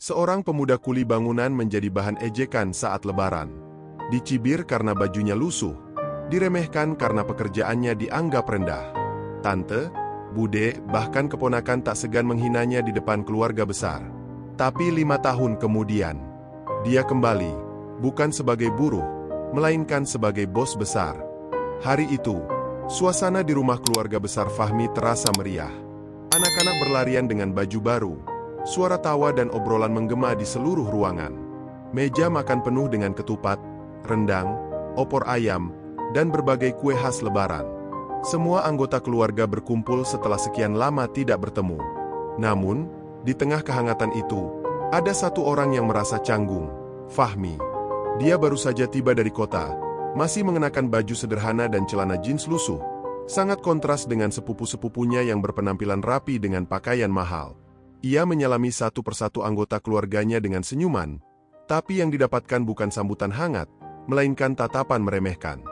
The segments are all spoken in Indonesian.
Seorang pemuda kuli bangunan menjadi bahan ejekan saat lebaran. Dicibir karena bajunya lusuh, diremehkan karena pekerjaannya dianggap rendah. Tante, bude, bahkan keponakan tak segan menghinanya di depan keluarga besar. Tapi 5 tahun kemudian, dia kembali, bukan sebagai buruh, melainkan sebagai bos besar. Hari itu, suasana di rumah keluarga besar Fahmi terasa meriah. Anak-anak berlarian dengan baju baru. Suara tawa dan obrolan menggema di seluruh ruangan. Meja makan penuh dengan ketupat, rendang, opor ayam, dan berbagai kue khas lebaran. Semua anggota keluarga berkumpul setelah sekian lama tidak bertemu. Namun, di tengah kehangatan itu, ada satu orang yang merasa canggung, Fahmi. Dia baru saja tiba dari kota, masih mengenakan baju sederhana dan celana jeans lusuh. Sangat kontras dengan sepupu-sepupunya yang berpenampilan rapi dengan pakaian mahal. Ia menyalami satu persatu anggota keluarganya dengan senyuman, tapi yang didapatkan bukan sambutan hangat, melainkan tatapan meremehkan.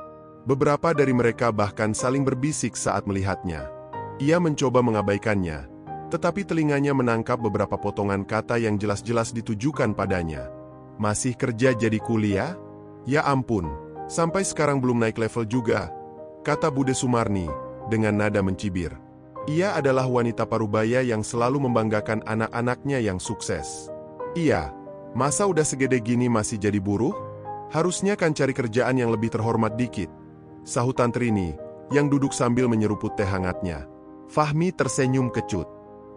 Beberapa dari mereka bahkan saling berbisik saat melihatnya. Ia mencoba mengabaikannya, tetapi telinganya menangkap beberapa potongan kata yang jelas-jelas ditujukan padanya. Masih kerja jadi kuliah? Ya ampun, sampai sekarang belum naik level juga, kata Bude Sumarni, dengan nada mencibir. Ia adalah wanita parubaya yang selalu membanggakan anak-anaknya yang sukses. Iya, masa udah segede gini masih jadi buruh? Harusnya kan cari kerjaan yang lebih terhormat dikit, sahutan Trini, yang duduk sambil menyeruput teh hangatnya. Fahmi tersenyum kecut.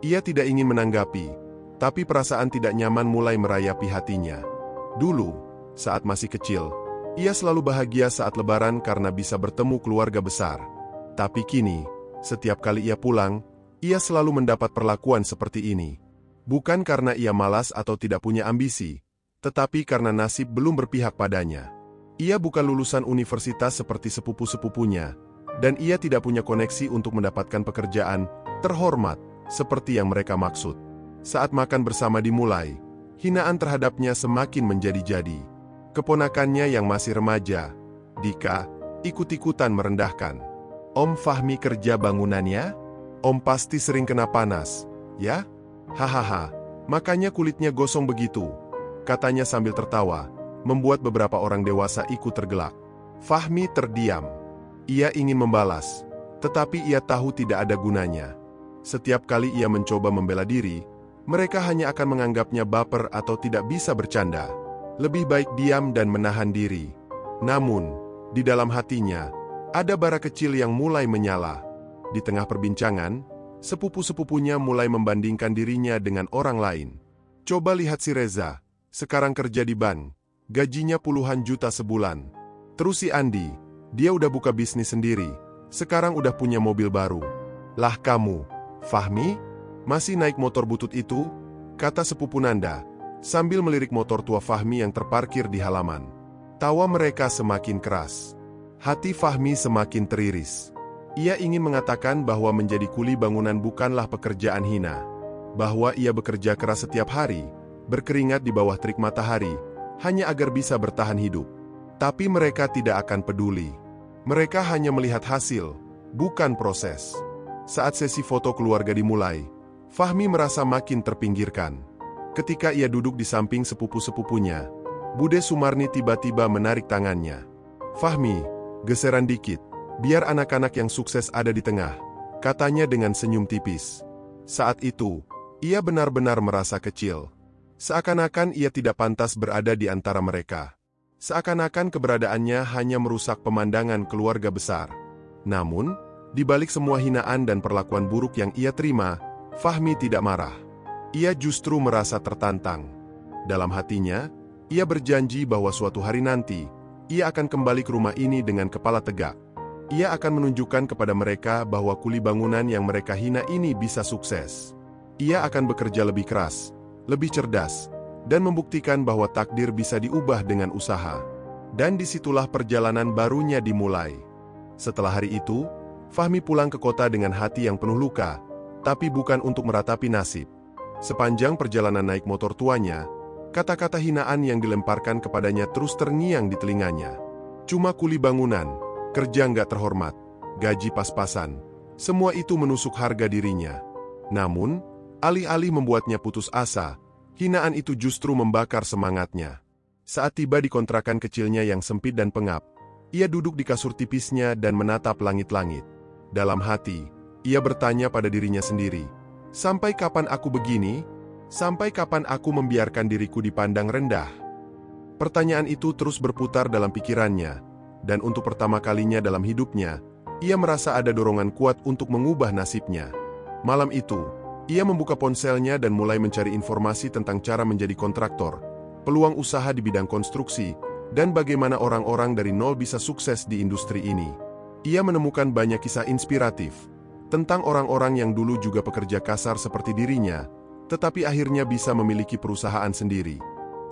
Ia tidak ingin menanggapi, tapi perasaan tidak nyaman mulai merayapi hatinya. Dulu, saat masih kecil, ia selalu bahagia saat lebaran karena bisa bertemu keluarga besar. Tapi kini, setiap kali ia pulang, ia selalu mendapat perlakuan seperti ini. Bukan karena ia malas atau tidak punya ambisi, tetapi karena nasib belum berpihak padanya. Ia bukan lulusan universitas seperti sepupu-sepupunya, dan ia tidak punya koneksi untuk mendapatkan pekerjaan terhormat seperti yang mereka maksud. Saat makan bersama dimulai, hinaan terhadapnya semakin menjadi-jadi. Keponakannya yang masih remaja, Dika, ikut-ikutan merendahkan. Om Fahmi kerja bangunannya? Om pasti sering kena panas, ya? Hahaha, makanya kulitnya gosong begitu, katanya sambil tertawa, membuat beberapa orang dewasa ikut tergelak. Fahmi terdiam. Ia ingin membalas, tetapi ia tahu tidak ada gunanya. Setiap kali ia mencoba membela diri, mereka hanya akan menganggapnya baper atau tidak bisa bercanda. Lebih baik diam dan menahan diri. Namun, di dalam hatinya, ada bara kecil yang mulai menyala. Di tengah perbincangan, sepupu-sepupunya mulai membandingkan dirinya dengan orang lain. Coba lihat si Reza, sekarang kerja di bank, gajinya puluhan juta sebulan. Terus si Andi, dia udah buka bisnis sendiri, sekarang udah punya mobil baru. Lah kamu, Fahmi, masih naik motor butut itu? Kata sepupu Nanda, sambil melirik motor tua Fahmi yang terparkir di halaman. Tawa mereka semakin keras. Hati Fahmi semakin teriris. Ia ingin mengatakan bahwa menjadi kuli bangunan bukanlah pekerjaan hina. Bahwa ia bekerja keras setiap hari, berkeringat di bawah terik matahari, hanya agar bisa bertahan hidup. Tapi mereka tidak akan peduli. Mereka hanya melihat hasil, bukan proses. Saat sesi foto keluarga dimulai, Fahmi merasa makin terpinggirkan. Ketika ia duduk di samping sepupu-sepupunya, Bude Sumarni tiba-tiba menarik tangannya. Fahmi, geseran dikit, biar anak-anak yang sukses ada di tengah, katanya dengan senyum tipis. Saat itu, ia benar-benar merasa kecil. Seakan-akan ia tidak pantas berada di antara mereka. Seakan-akan keberadaannya hanya merusak pemandangan keluarga besar. Namun, di balik semua hinaan dan perlakuan buruk yang ia terima, Fahmi tidak marah. Ia justru merasa tertantang. Dalam hatinya, ia berjanji bahwa suatu hari nanti, ia akan kembali ke rumah ini dengan kepala tegak. Ia akan menunjukkan kepada mereka bahwa kuli bangunan yang mereka hina ini bisa sukses. Ia akan bekerja lebih keras, lebih cerdas, dan membuktikan bahwa takdir bisa diubah dengan usaha. Dan disitulah perjalanan barunya dimulai. Setelah hari itu, Fahmi pulang ke kota dengan hati yang penuh luka, tapi bukan untuk meratapi nasib. Sepanjang perjalanan naik motor tuanya, kata-kata hinaan yang dilemparkan kepadanya terus terngiang di telinganya. Cuma kuli bangunan, kerja nggak terhormat, gaji pas-pasan, semua itu menusuk harga dirinya. Namun, alih-alih membuatnya putus asa, Hinaan itu justru membakar semangatnya. Saat tiba di kontrakan kecilnya yang sempit dan pengap, ia duduk di kasur tipisnya dan menatap langit-langit. Dalam hati, ia bertanya pada dirinya sendiri, "Sampai kapan aku begini? Sampai kapan aku membiarkan diriku dipandang rendah?" Pertanyaan itu terus berputar dalam pikirannya, dan untuk pertama kalinya dalam hidupnya, ia merasa ada dorongan kuat untuk mengubah nasibnya. Malam itu, ia membuka ponselnya dan mulai mencari informasi tentang cara menjadi kontraktor, peluang usaha di bidang konstruksi, dan bagaimana orang-orang dari nol bisa sukses di industri ini. Ia menemukan banyak kisah inspiratif tentang orang-orang yang dulu juga pekerja kasar seperti dirinya, tetapi akhirnya bisa memiliki perusahaan sendiri.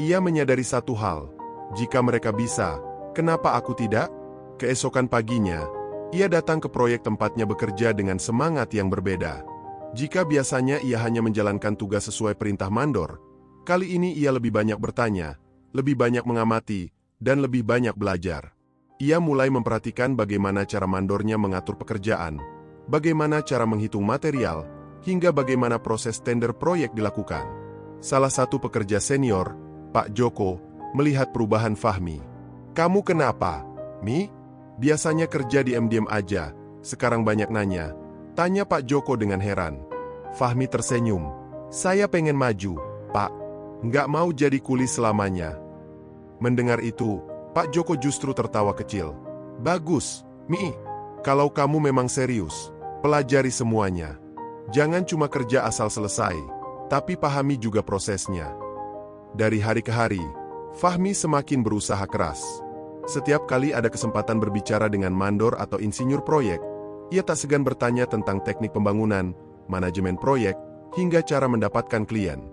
Ia menyadari satu hal, jika mereka bisa, kenapa aku tidak? Keesokan paginya, ia datang ke proyek tempatnya bekerja dengan semangat yang berbeda. Jika biasanya ia hanya menjalankan tugas sesuai perintah mandor, kali ini ia lebih banyak bertanya, lebih banyak mengamati, dan lebih banyak belajar. Ia mulai memperhatikan bagaimana cara mandornya mengatur pekerjaan, bagaimana cara menghitung material, hingga bagaimana proses tender proyek dilakukan. Salah satu pekerja senior, Pak Joko, melihat perubahan Fahmi. "Kamu kenapa, Mi? Biasanya kerja diam-diam aja, sekarang banyak nanya," tanya Pak Joko dengan heran. Fahmi tersenyum. "Saya pengen maju, Pak. Nggak mau jadi kuli selamanya." Mendengar itu, Pak Joko justru tertawa kecil. "Bagus, Mi. Kalau kamu memang serius, pelajari semuanya. Jangan cuma kerja asal selesai, tapi pahami juga prosesnya." Dari hari ke hari, Fahmi semakin berusaha keras. Setiap kali ada kesempatan berbicara dengan mandor atau insinyur proyek, ia tak segan bertanya tentang teknik pembangunan, manajemen proyek, hingga cara mendapatkan klien.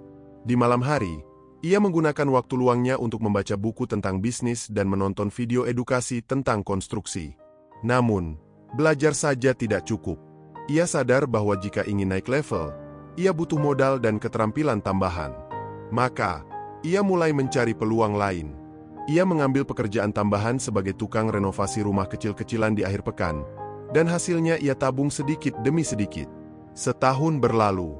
Di malam hari, ia menggunakan waktu luangnya untuk membaca buku tentang bisnis dan menonton video edukasi tentang konstruksi. Namun, belajar saja tidak cukup. Ia sadar bahwa jika ingin naik level, ia butuh modal dan keterampilan tambahan. Maka, ia mulai mencari peluang lain. Ia mengambil pekerjaan tambahan sebagai tukang renovasi rumah kecil-kecilan di akhir pekan, dan hasilnya ia tabung sedikit demi sedikit. Setahun berlalu.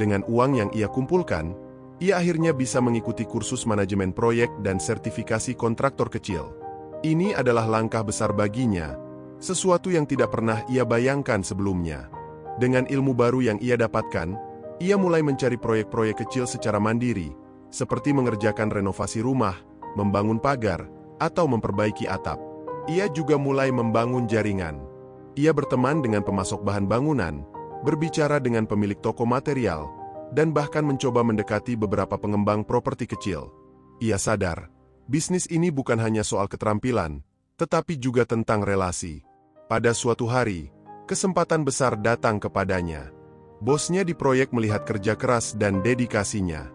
Dengan uang yang ia kumpulkan, ia akhirnya bisa mengikuti kursus manajemen proyek dan sertifikasi kontraktor kecil. Ini adalah langkah besar baginya, sesuatu yang tidak pernah ia bayangkan sebelumnya. Dengan ilmu baru yang ia dapatkan, ia mulai mencari proyek-proyek kecil secara mandiri, seperti mengerjakan renovasi rumah, membangun pagar, atau memperbaiki atap. Ia juga mulai membangun jaringan. Ia berteman dengan pemasok bahan bangunan, berbicara dengan pemilik toko material, dan bahkan mencoba mendekati beberapa pengembang properti kecil. Ia sadar, bisnis ini bukan hanya soal keterampilan, tetapi juga tentang relasi. Pada suatu hari, kesempatan besar datang kepadanya. Bosnya di proyek melihat kerja keras dan dedikasinya.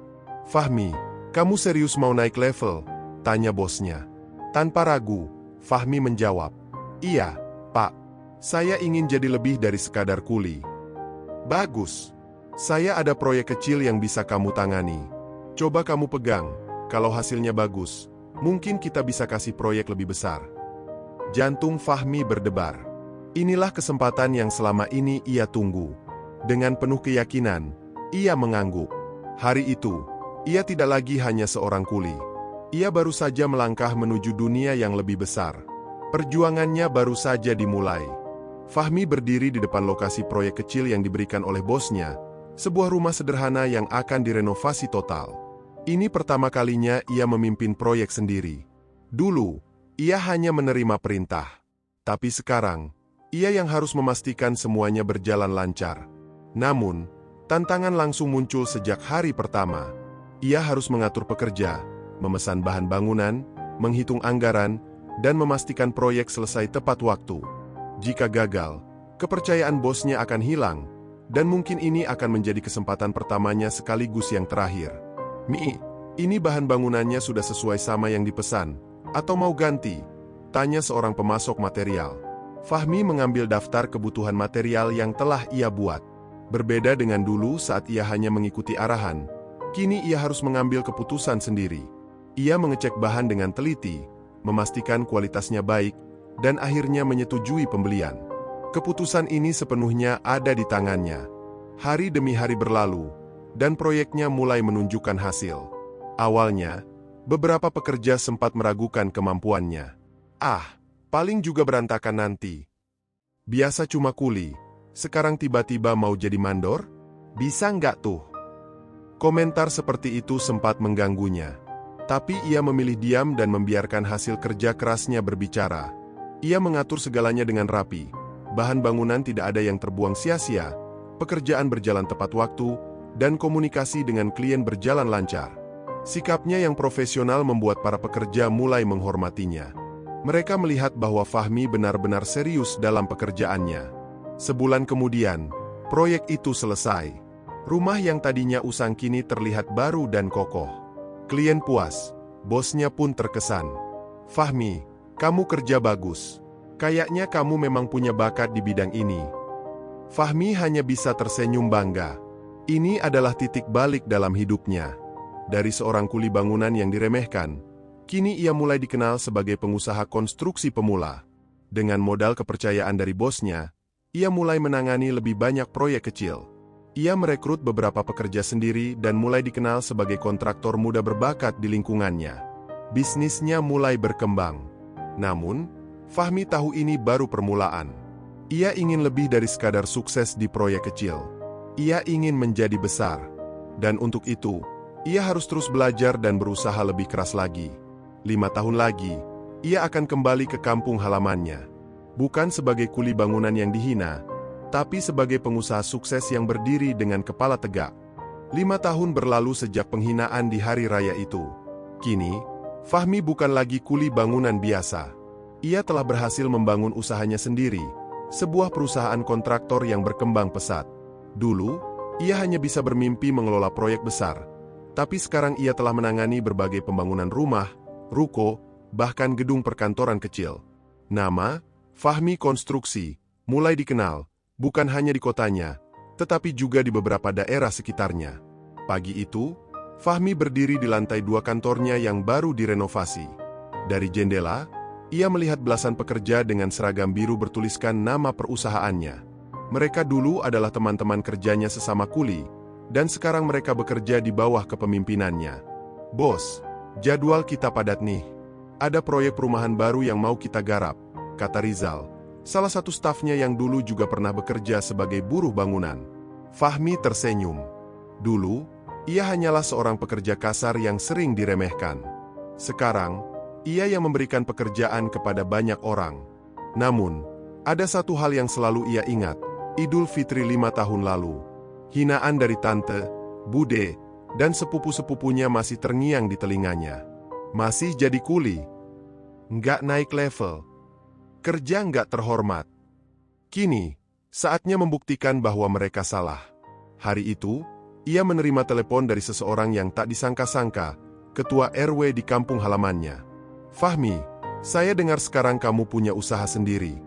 "Fahmi, kamu serius mau naik level?" tanya bosnya. Tanpa ragu, Fahmi menjawab, "Iya, Pak. Saya ingin jadi lebih dari sekadar kuli." "Bagus. Saya ada proyek kecil yang bisa kamu tangani. Coba kamu pegang, kalau hasilnya bagus, mungkin kita bisa kasih proyek lebih besar." Jantung Fahmi berdebar. Inilah kesempatan yang selama ini ia tunggu. Dengan penuh keyakinan, ia mengangguk. Hari itu, ia tidak lagi hanya seorang kuli. Ia baru saja melangkah menuju dunia yang lebih besar. Perjuangannya baru saja dimulai. Fahmi berdiri di depan lokasi proyek kecil yang diberikan oleh bosnya, sebuah rumah sederhana yang akan direnovasi total. Ini pertama kalinya ia memimpin proyek sendiri. Dulu, ia hanya menerima perintah. Tapi sekarang, ia yang harus memastikan semuanya berjalan lancar. Namun, tantangan langsung muncul sejak hari pertama. Ia harus mengatur pekerja, memesan bahan bangunan, menghitung anggaran, dan memastikan proyek selesai tepat waktu. Jika gagal, kepercayaan bosnya akan hilang, dan mungkin ini akan menjadi kesempatan pertamanya sekaligus yang terakhir. "Mi, ini bahan bangunannya sudah sesuai sama yang dipesan, atau mau ganti?" tanya seorang pemasok material. Fahmi mengambil daftar kebutuhan material yang telah ia buat. Berbeda dengan dulu saat ia hanya mengikuti arahan, kini ia harus mengambil keputusan sendiri. Ia mengecek bahan dengan teliti, memastikan kualitasnya baik, dan akhirnya menyetujui pembelian. Keputusan ini sepenuhnya ada di tangannya. Hari demi hari berlalu, dan proyeknya mulai menunjukkan hasil. Awalnya, beberapa pekerja sempat meragukan kemampuannya. Paling juga berantakan nanti. Biasa cuma kuli, sekarang tiba-tiba mau jadi mandor? Bisa nggak tuh? Komentar seperti itu sempat mengganggunya. Tapi ia memilih diam dan membiarkan hasil kerja kerasnya berbicara. Ia mengatur segalanya dengan rapi. Bahan bangunan tidak ada yang terbuang sia-sia, pekerjaan berjalan tepat waktu, dan komunikasi dengan klien berjalan lancar. Sikapnya yang profesional membuat para pekerja mulai menghormatinya. Mereka melihat bahwa Fahmi benar-benar serius dalam pekerjaannya. Sebulan kemudian, proyek itu selesai. Rumah yang tadinya usang kini terlihat baru dan kokoh. Klien puas, bosnya pun terkesan. "Fahmi, kamu kerja bagus. Kayaknya kamu memang punya bakat di bidang ini." Fahmi hanya bisa tersenyum bangga. Ini adalah titik balik dalam hidupnya. Dari seorang kuli bangunan yang diremehkan, kini ia mulai dikenal sebagai pengusaha konstruksi pemula. Dengan modal kepercayaan dari bosnya, ia mulai menangani lebih banyak proyek kecil. Ia merekrut beberapa pekerja sendiri dan mulai dikenal sebagai kontraktor muda berbakat di lingkungannya. Bisnisnya mulai berkembang. Namun, Fahmi tahu ini baru permulaan. Ia ingin lebih dari sekadar sukses di proyek kecil. Ia ingin menjadi besar. Dan untuk itu, ia harus terus belajar dan berusaha lebih keras lagi. 5 tahun lagi, ia akan kembali ke kampung halamannya. Bukan sebagai kuli bangunan yang dihina, tapi sebagai pengusaha sukses yang berdiri dengan kepala tegak. 5 tahun berlalu sejak penghinaan di hari raya itu. Kini, Fahmi bukan lagi kuli bangunan biasa. Ia telah berhasil membangun usahanya sendiri, sebuah perusahaan kontraktor yang berkembang pesat. Dulu, ia hanya bisa bermimpi mengelola proyek besar, tapi sekarang ia telah menangani berbagai pembangunan rumah, ruko, bahkan gedung perkantoran kecil. Nama, Fahmi Konstruksi, mulai dikenal, bukan hanya di kotanya, tetapi juga di beberapa daerah sekitarnya. Pagi itu, Fahmi berdiri di lantai 2 kantornya yang baru direnovasi. Dari jendela, ia melihat belasan pekerja dengan seragam biru bertuliskan nama perusahaannya. Mereka dulu adalah teman-teman kerjanya sesama kuli, dan sekarang mereka bekerja di bawah kepemimpinannya. "Bos, jadwal kita padat nih. Ada proyek perumahan baru yang mau kita garap," kata Rizal, salah satu stafnya yang dulu juga pernah bekerja sebagai buruh bangunan. Fahmi tersenyum. Dulu, ia hanyalah seorang pekerja kasar yang sering diremehkan. Sekarang, ia yang memberikan pekerjaan kepada banyak orang. Namun, ada satu hal yang selalu ia ingat, Idul Fitri 5 tahun lalu. Hinaan dari tante, bude, dan sepupu-sepupunya masih terngiang di telinganya. Masih jadi kuli. Nggak naik level. Kerja nggak terhormat. Kini, saatnya membuktikan bahwa mereka salah. Hari itu, ia menerima telepon dari seseorang yang tak disangka-sangka, ketua RW di kampung halamannya. "Fahmi, saya dengar sekarang kamu punya usaha sendiri.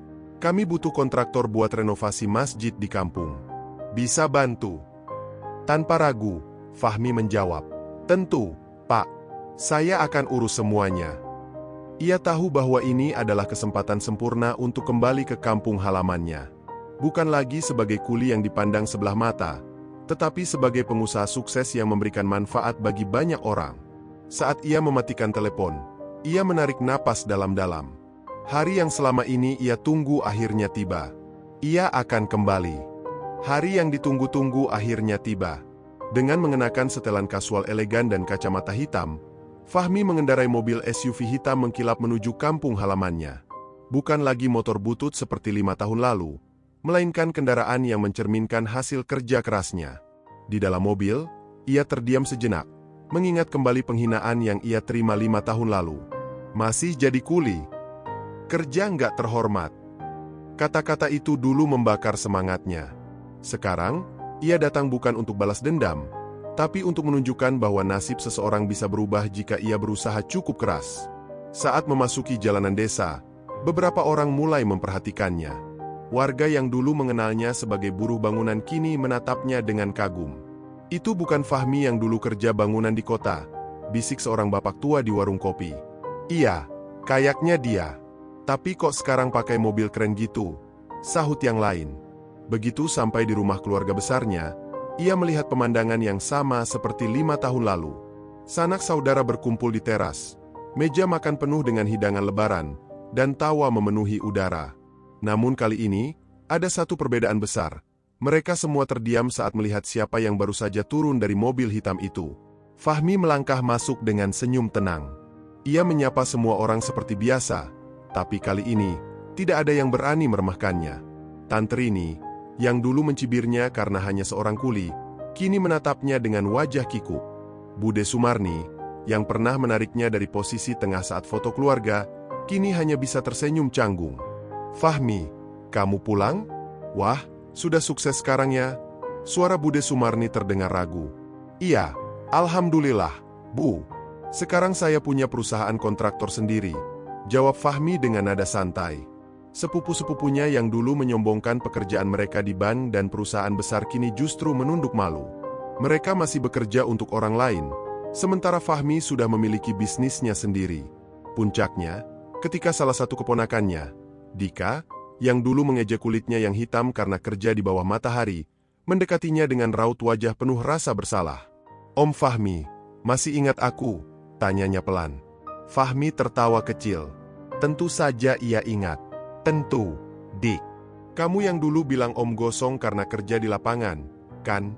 Kami butuh kontraktor buat renovasi masjid di kampung. Bisa bantu?" Tanpa ragu, Fahmi menjawab, "Tentu, Pak. Saya akan urus semuanya." Ia tahu bahwa ini adalah kesempatan sempurna untuk kembali ke kampung halamannya. Bukan lagi sebagai kuli yang dipandang sebelah mata, tetapi sebagai pengusaha sukses yang memberikan manfaat bagi banyak orang. Saat ia mematikan telepon, ia menarik napas dalam-dalam. Hari yang selama ini ia tunggu akhirnya tiba. Ia akan kembali. Hari yang ditunggu-tunggu akhirnya tiba. Dengan mengenakan setelan kasual elegan dan kacamata hitam, Fahmi mengendarai mobil SUV hitam mengkilap menuju kampung halamannya. Bukan lagi motor butut seperti 5 tahun lalu, melainkan kendaraan yang mencerminkan hasil kerja kerasnya. Di dalam mobil, ia terdiam sejenak, mengingat kembali penghinaan yang ia terima 5 tahun lalu. Masih jadi kuli. Kerja nggak terhormat. Kata-kata itu dulu membakar semangatnya. Sekarang, ia datang bukan untuk balas dendam, tapi untuk menunjukkan bahwa nasib seseorang bisa berubah jika ia berusaha cukup keras. Saat memasuki jalanan desa, beberapa orang mulai memperhatikannya. Warga yang dulu mengenalnya sebagai buruh bangunan kini menatapnya dengan kagum. "Itu bukan Fahmi yang dulu kerja bangunan di kota," bisik seorang bapak tua di warung kopi. "Iya, kayaknya dia. Tapi kok sekarang pakai mobil keren gitu?" sahut yang lain. Begitu sampai di rumah keluarga besarnya, Ia melihat pemandangan yang sama seperti 5 tahun lalu. Sanak saudara berkumpul di teras. Meja makan penuh dengan hidangan lebaran, dan tawa memenuhi udara. Namun kali ini, ada satu perbedaan besar. Mereka semua terdiam saat melihat siapa yang baru saja turun dari mobil hitam itu. Fahmi melangkah masuk dengan senyum tenang. Ia menyapa semua orang seperti biasa, tapi kali ini, tidak ada yang berani meremehkannya. Tante Rini, yang dulu mencibirnya karena hanya seorang kuli, kini menatapnya dengan wajah kikuk. Bude Sumarni, yang pernah menariknya dari posisi tengah saat foto keluarga, kini hanya bisa tersenyum canggung. "Fahmi, kamu pulang? Wah, sudah sukses sekarang ya?" Suara Bude Sumarni terdengar ragu. "Iya, alhamdulillah, Bu. Sekarang saya punya perusahaan kontraktor sendiri," jawab Fahmi dengan nada santai. Sepupu-sepupunya yang dulu menyombongkan pekerjaan mereka di bank dan perusahaan besar kini justru menunduk malu. Mereka masih bekerja untuk orang lain, sementara Fahmi sudah memiliki bisnisnya sendiri. Puncaknya, ketika salah satu keponakannya, Dika, yang dulu mengejek kulitnya yang hitam karena kerja di bawah matahari, mendekatinya dengan raut wajah penuh rasa bersalah. "Om Fahmi, masih ingat aku?" tanyanya pelan. Fahmi tertawa kecil. "Tentu saja ia ingat. Tentu, Dik. Kamu yang dulu bilang Om gosong karena kerja di lapangan, kan?"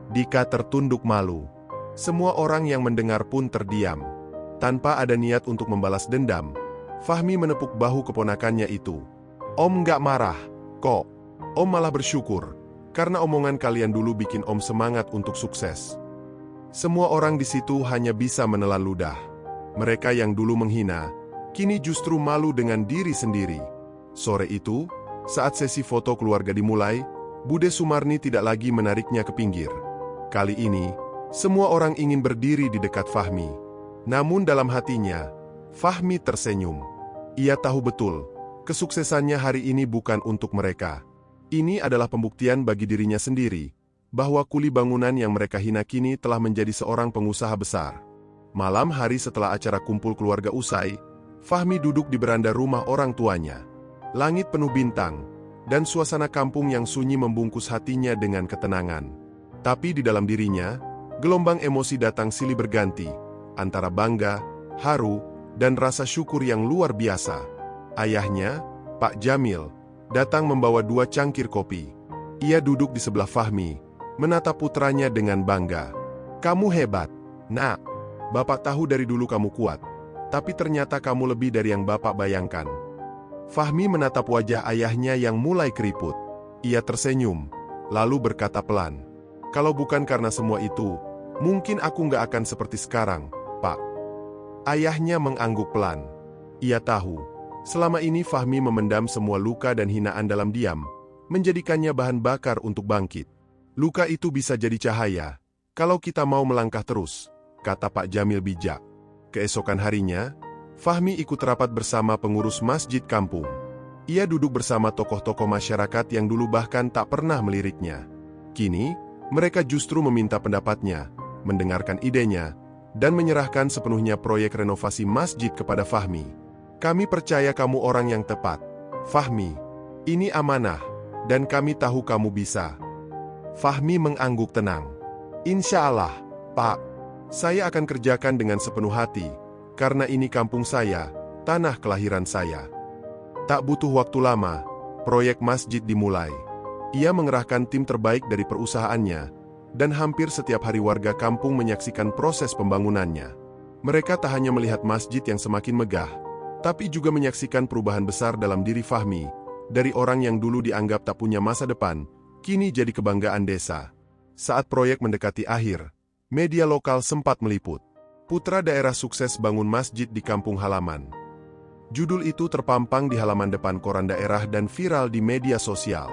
Dika tertunduk malu. Semua orang yang mendengar pun terdiam. Tanpa ada niat untuk membalas dendam, Fahmi menepuk bahu keponakannya itu. "Om nggak marah, kok. Om malah bersyukur, karena omongan kalian dulu bikin Om semangat untuk sukses." Semua orang di situ hanya bisa menelan ludah. Mereka yang dulu menghina, kini justru malu dengan diri sendiri. Sore itu, saat sesi foto keluarga dimulai, Bude Sumarni tidak lagi menariknya ke pinggir. Kali ini, semua orang ingin berdiri di dekat Fahmi. Namun dalam hatinya, Fahmi tersenyum. Ia tahu betul, kesuksesannya hari ini bukan untuk mereka. Ini adalah pembuktian bagi dirinya sendiri, bahwa kuli bangunan yang mereka hina kini telah menjadi seorang pengusaha besar. Malam hari setelah acara kumpul keluarga usai, Fahmi duduk di beranda rumah orang tuanya. Langit penuh bintang, dan suasana kampung yang sunyi membungkus hatinya dengan ketenangan. Tapi di dalam dirinya, gelombang emosi datang silih berganti, antara bangga, haru, dan rasa syukur yang luar biasa. Ayahnya, Pak Jamil, datang membawa 2 cangkir kopi. Ia duduk di sebelah Fahmi, menatap putranya dengan bangga. "Kamu hebat, Nak. Bapak tahu dari dulu kamu kuat, tapi ternyata kamu lebih dari yang Bapak bayangkan." Fahmi menatap wajah ayahnya yang mulai keriput. Ia tersenyum, lalu berkata pelan, "Kalau bukan karena semua itu, mungkin aku nggak akan seperti sekarang, Pak." Ayahnya mengangguk pelan. Ia tahu, selama ini Fahmi memendam semua luka dan hinaan dalam diam, menjadikannya bahan bakar untuk bangkit. "Luka itu bisa jadi cahaya, kalau kita mau melangkah terus," kata Pak Jamil bijak. Keesokan harinya, Fahmi ikut rapat bersama pengurus masjid kampung. Ia duduk bersama tokoh-tokoh masyarakat yang dulu bahkan tak pernah meliriknya. Kini, mereka justru meminta pendapatnya, mendengarkan idenya, dan menyerahkan sepenuhnya proyek renovasi masjid kepada Fahmi. "Kami percaya kamu orang yang tepat, Fahmi. Ini amanah, dan kami tahu kamu bisa." Fahmi mengangguk tenang. "Insya Allah, Pak. Saya akan kerjakan dengan sepenuh hati, karena ini kampung saya, tanah kelahiran saya." Tak butuh waktu lama, proyek masjid dimulai. Ia mengerahkan tim terbaik dari perusahaannya, dan hampir setiap hari warga kampung menyaksikan proses pembangunannya. Mereka tak hanya melihat masjid yang semakin megah, tapi juga menyaksikan perubahan besar dalam diri Fahmi, dari orang yang dulu dianggap tak punya masa depan, kini jadi kebanggaan desa. Saat proyek mendekati akhir, media lokal sempat meliput. Putra daerah sukses bangun masjid di kampung halaman. Judul itu terpampang di halaman depan koran daerah dan viral di media sosial.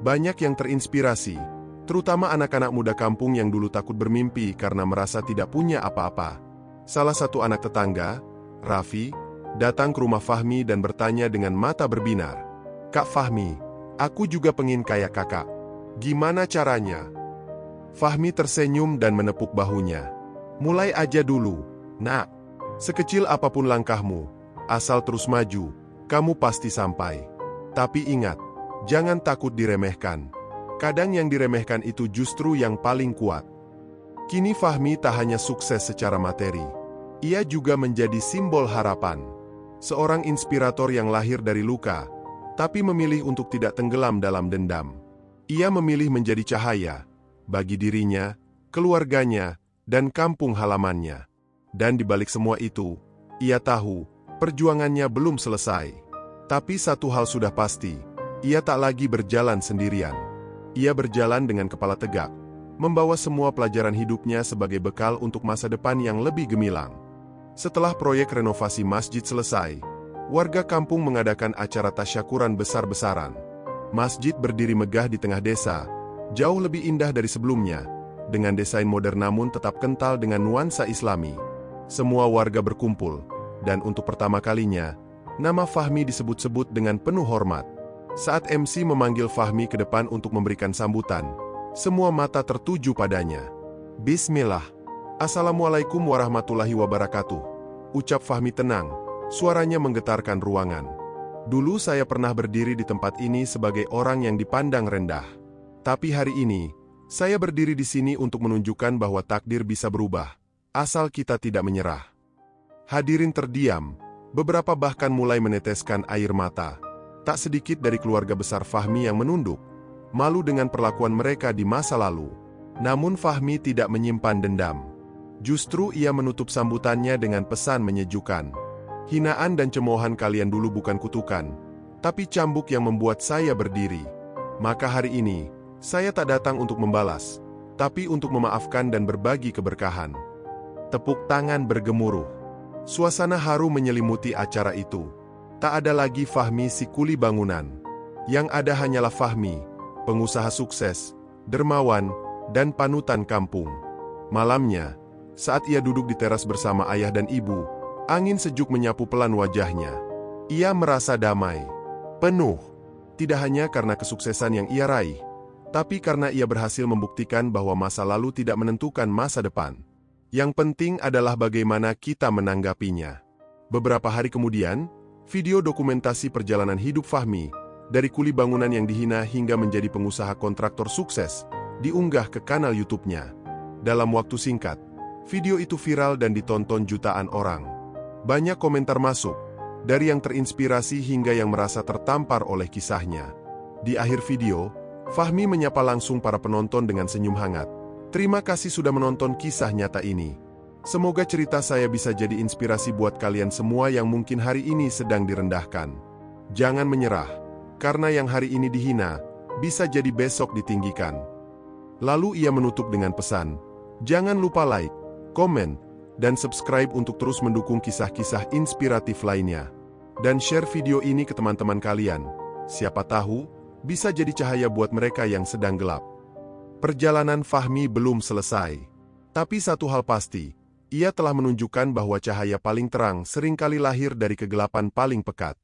Banyak yang terinspirasi, terutama anak-anak muda kampung yang dulu takut bermimpi karena merasa tidak punya apa-apa. Salah satu anak tetangga, Raffi, datang ke rumah Fahmi dan bertanya dengan mata berbinar, "Kak Fahmi, aku juga pengen kayak kakak. Gimana caranya?" Fahmi tersenyum dan menepuk bahunya. "Mulai aja dulu, Nak. Sekecil apapun langkahmu, asal terus maju, kamu pasti sampai. Tapi ingat, jangan takut diremehkan. Kadang yang diremehkan itu justru yang paling kuat. Kini Fahmi tak hanya sukses secara materi. Ia juga menjadi simbol harapan. Seorang inspirator yang lahir dari luka, tapi memilih untuk tidak tenggelam dalam dendam. Ia memilih menjadi cahaya bagi dirinya, keluarganya, dan kampung halamannya. Dan di balik semua itu, ia tahu perjuangannya belum selesai. Tapi satu hal sudah pasti, ia tak lagi berjalan sendirian. Ia berjalan dengan kepala tegak, membawa semua pelajaran hidupnya sebagai bekal untuk masa depan yang lebih gemilang. Setelah proyek renovasi masjid selesai, warga kampung mengadakan acara tasyakuran besar-besaran. Masjid berdiri megah di tengah desa, jauh lebih indah dari sebelumnya, dengan desain modern namun tetap kental dengan nuansa Islami. Semua warga berkumpul, dan untuk pertama kalinya, nama Fahmi disebut-sebut dengan penuh hormat. Saat MC memanggil Fahmi ke depan untuk memberikan sambutan, semua mata tertuju padanya. Bismillah. Assalamualaikum warahmatullahi wabarakatuh. Ucap Fahmi tenang, suaranya menggetarkan ruangan. Dulu saya pernah berdiri di tempat ini sebagai orang yang dipandang rendah. Tapi hari ini, saya berdiri di sini untuk menunjukkan bahwa takdir bisa berubah, asal kita tidak menyerah. Hadirin terdiam, beberapa bahkan mulai meneteskan air mata. Tak sedikit dari keluarga besar Fahmi yang menunduk, malu dengan perlakuan mereka di masa lalu. Namun Fahmi tidak menyimpan dendam. Justru ia menutup sambutannya dengan pesan menyejukkan. Hinaan dan cemoohan kalian dulu bukan kutukan, tapi cambuk yang membuat saya berdiri. Maka hari ini, saya tak datang untuk membalas, tapi untuk memaafkan dan berbagi keberkahan. Tepuk tangan bergemuruh. Suasana haru menyelimuti acara itu. Tak ada lagi Fahmi si kuli bangunan. Yang ada hanyalah Fahmi, pengusaha sukses, dermawan, dan panutan kampung. Malamnya, saat ia duduk di teras bersama ayah dan ibu, angin sejuk menyapu pelan wajahnya. Ia merasa damai, penuh, tidak hanya karena kesuksesan yang ia raih, tapi karena ia berhasil membuktikan bahwa masa lalu tidak menentukan masa depan. Yang penting adalah bagaimana kita menanggapinya. Beberapa hari kemudian, video dokumentasi perjalanan hidup Fahmi, dari kuli bangunan yang dihina hingga menjadi pengusaha kontraktor sukses, diunggah ke kanal YouTube-nya. Dalam waktu singkat, video itu viral dan ditonton jutaan orang. Banyak komentar masuk, dari yang terinspirasi hingga yang merasa tertampar oleh kisahnya. Di akhir video, Fahmi menyapa langsung para penonton dengan senyum hangat. Terima kasih sudah menonton kisah nyata ini. Semoga cerita saya bisa jadi inspirasi buat kalian semua yang mungkin hari ini sedang direndahkan. Jangan menyerah, karena yang hari ini dihina, bisa jadi besok ditinggikan. Lalu ia menutup dengan pesan, jangan lupa like, komen, dan subscribe untuk terus mendukung kisah-kisah inspiratif lainnya. Dan share video ini ke teman-teman kalian. Siapa tahu, bisa jadi cahaya buat mereka yang sedang gelap. Perjalanan Fahmi belum selesai. Tapi satu hal pasti, ia telah menunjukkan bahwa cahaya paling terang seringkali lahir dari kegelapan paling pekat.